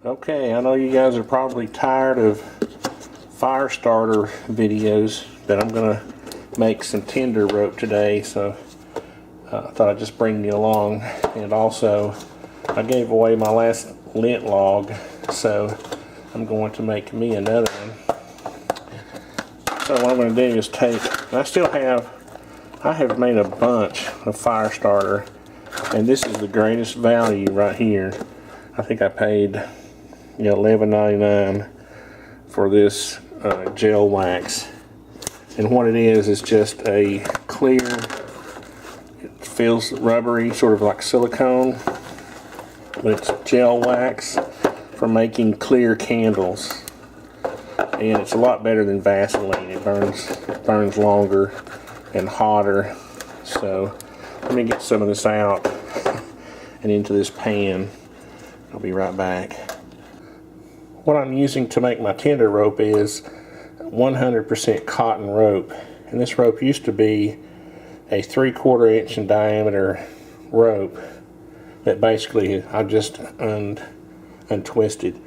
Okay, I know you guys are probably tired of fire starter videos, but I'm gonna make some Tinder rope today, so I thought I'd just bring you along. And also, I gave away my last lint log, so I'm going to make me another one. So what I'm going to do is take, I have made a bunch of fire starter, and this is the greatest value right here. I think I paid $11.99 for this gel wax, and what it is just a clear, it feels rubbery, sort of like silicone, but it's gel wax for making clear candles, and it's a lot better than Vaseline. It burns longer and hotter. So let me get some of this out and into this pan. I'll be right back. What I'm using to make my Tinder rope is 100% cotton rope, and this rope used to be a 3/4 inch in diameter rope that basically I just untwisted.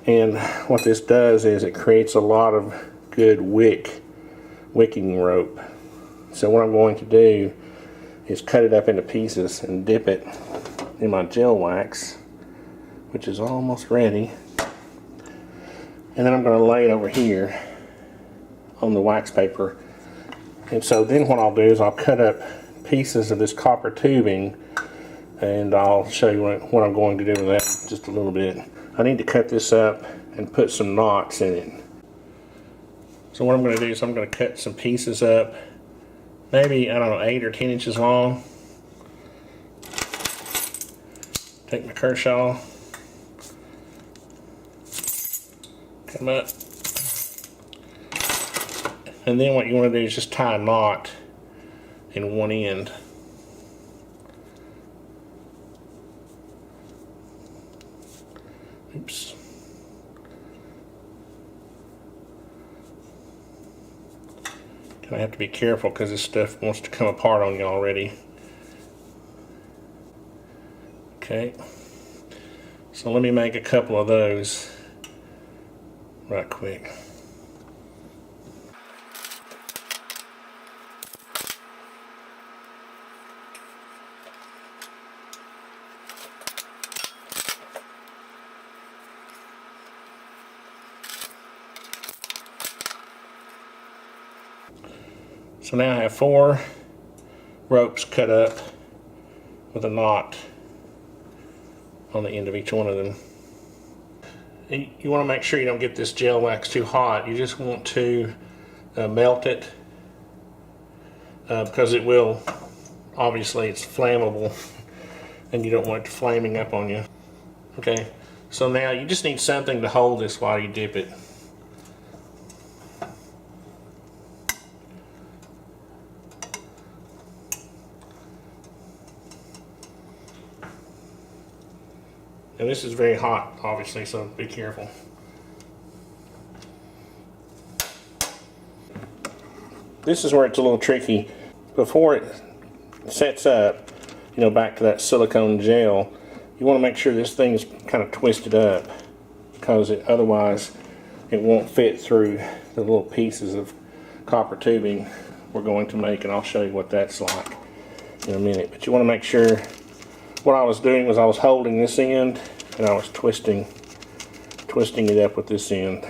And what this does is it creates a lot of good wicking rope. So what I'm going to do is cut it up into pieces and dip it in my gel wax, which is almost ready. And then I'm going to lay it over here on the wax paper. And so then what I'll do is I'll cut up pieces of this copper tubing, and I'll show you what I'm going to do with that in just a little bit. I need to cut this up and put some knots in it. So what I'm going to do is I'm going to cut some pieces up, maybe, I don't know, 8 or 10 inches long. Take my Kershaw, cut them up, and then what you want to do is just tie a knot in one end. Oops. I have to be careful because this stuff wants to come apart on you already. Okay, so let me make a couple of those right quick. So now I have 4 ropes cut up with a knot on the end of each one of them. And you want to make sure you don't get this gel wax too hot. You just want to melt it because it will, obviously it's flammable and you don't want it flaming up on you. Okay, so now you just need something to hold this while you dip it. And this is very hot, obviously, so be careful. This is where it's a little tricky. Before it sets up, back to that silicone gel, you want to make sure this thing is kind of twisted up, because otherwise it won't fit through the little pieces of copper tubing we're going to make, and I'll show you what that's like in a minute. But you want to make sure. What I was doing was I was holding this end and I was twisting it up with this end.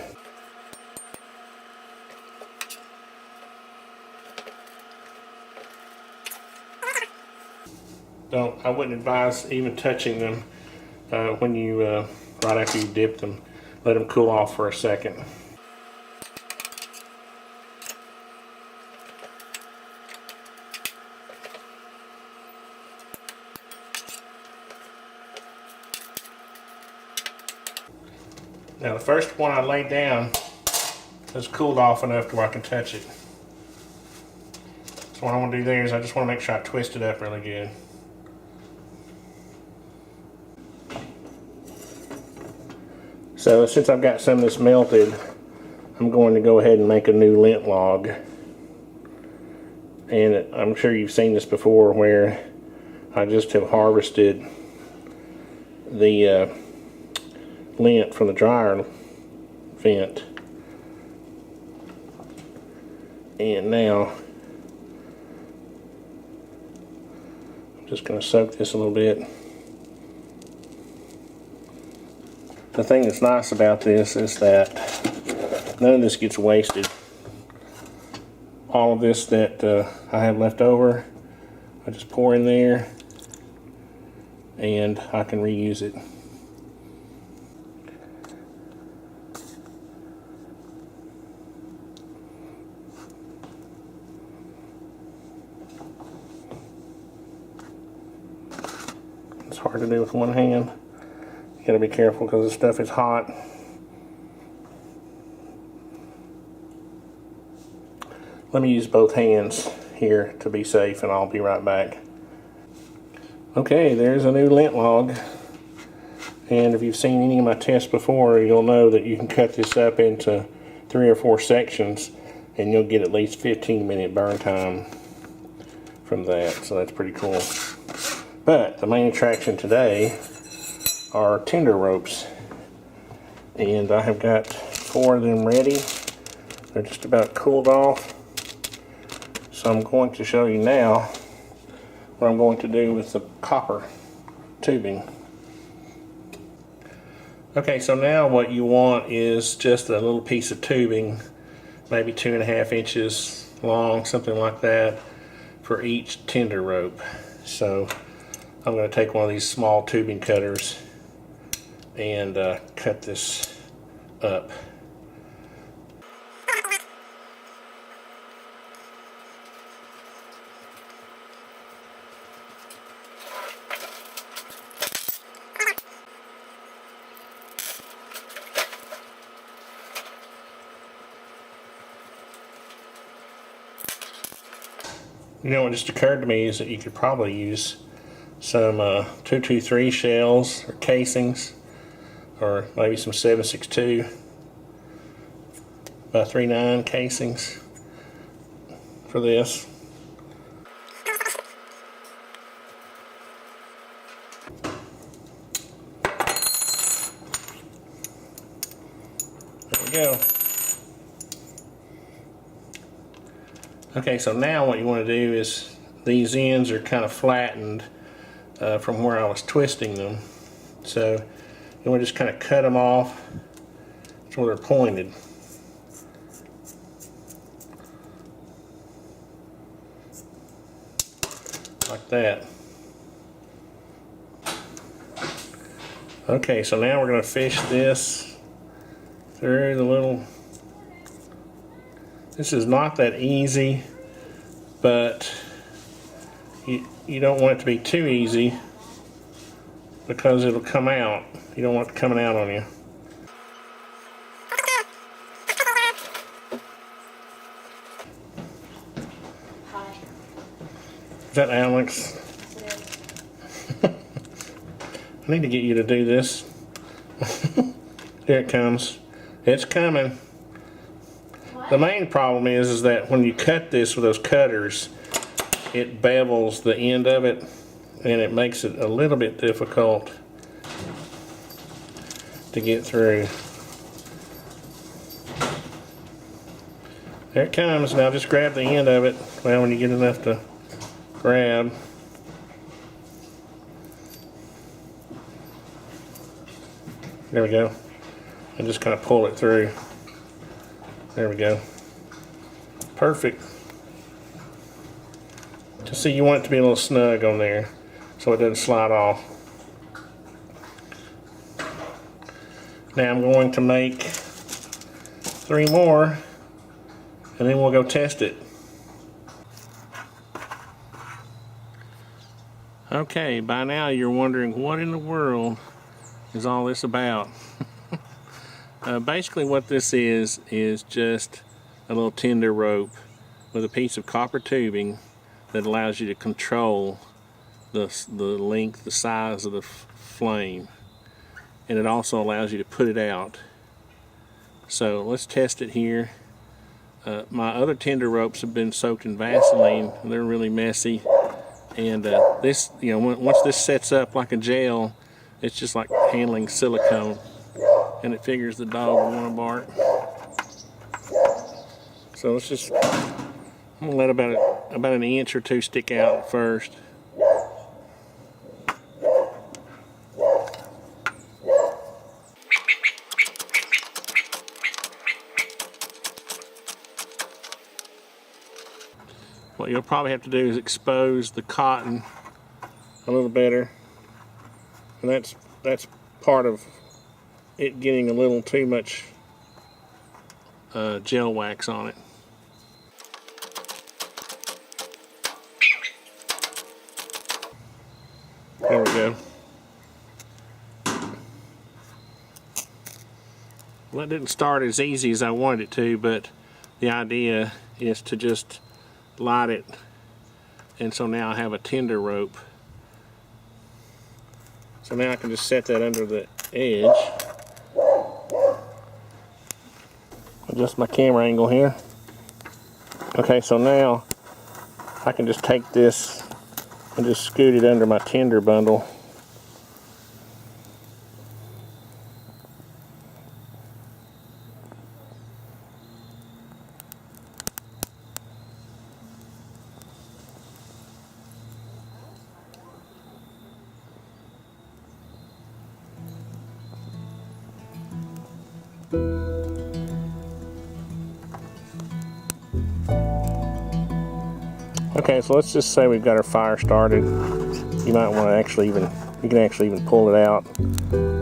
I wouldn't advise even touching them when you right after you dip them. Let them cool off for a second. Now the first one I laid down has cooled off enough to where I can touch it. So what I want to do there is I just want to make sure I twist it up really good. So since I've got some of this melted, I'm going to go ahead and make a new lint log. And I'm sure you've seen this before where I just have harvested the lint from the dryer vent. And now I'm just going to soak this a little bit. The thing that's nice about this is that none of this gets wasted. All of this that I have left over, I just pour in there and I can reuse it. It's hard to do with one hand. You gotta be careful because the stuff is hot. Let me use both hands here to be safe, and I'll be right back. Okay, there's a new lint log. And if you've seen any of my tests before, you'll know that you can cut this up into 3 or 4 sections and you'll get at least 15-minute burn time from that. So that's pretty cool. But the main attraction today are Tinder ropes. And I have got 4 of them ready. They're just about cooled off. So I'm going to show you now what I'm going to do with the copper tubing. Okay, so now what you want is just a little piece of tubing, maybe 2.5 inches long, something like that, for each Tinder rope. So I'm going to take one of these small tubing cutters and cut this up. You know, what just occurred to me is that you could probably use some 223 shells or casings, or maybe some 762 by 39 casings for this. There we go. Okay, so now what you want to do is, these ends are kind of flattened from where I was twisting them. So you want to just kind of cut them off so they're pointed. Like that. Okay, so now we're going to fish this through the little... This is not that easy, but you don't want it to be too easy because it'll come out. You don't want it coming out on you. Hi. Is that Alex? I need to get you to do this. Here it comes. It's coming. The main problem is that when you cut this with those cutters, it bevels the end of it, and it makes it a little bit difficult to get through. There it comes. Now just grab the end of it. Well, when you get enough to grab. There we go. And just kind of pull it through. There we go. Perfect. Just see, you want it to be a little snug on there so it doesn't slide off. Now I'm going to make 3 more and then we'll go test it. Okay, by now you're wondering what in the world is all this about. Basically what this is just a little Tinder rope with a piece of copper tubing that allows you to control the length, the size of the flame, and it also allows you to put it out. So let's test it here. My other Tinder ropes have been soaked in Vaseline. They're really messy, and this, you know, once this sets up like a gel, it's just like handling silicone. and it figures the dog will want to bark. So let's just, I'm gonna let about an inch or two stick out first. What you'll probably have to do is expose the cotton a little better, and that's part of it getting a little too much gel wax on it. There we go. Well, that didn't start as easy as I wanted it to, but the idea is to just light it, and so now I have a Tinder rope. So now I can just set that under the edge. Adjust my camera angle here. Okay, so now I can just take this and just scoot it under my Tinder bundle. Okay, so let's just say we've got our fire started. You might want to you can actually even pull it out.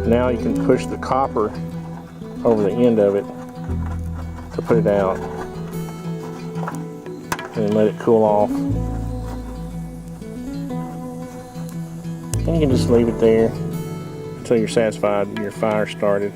Now you can push the copper over the end of it to put it out, and then let it cool off. And you can just leave it there until you're satisfied your fire started.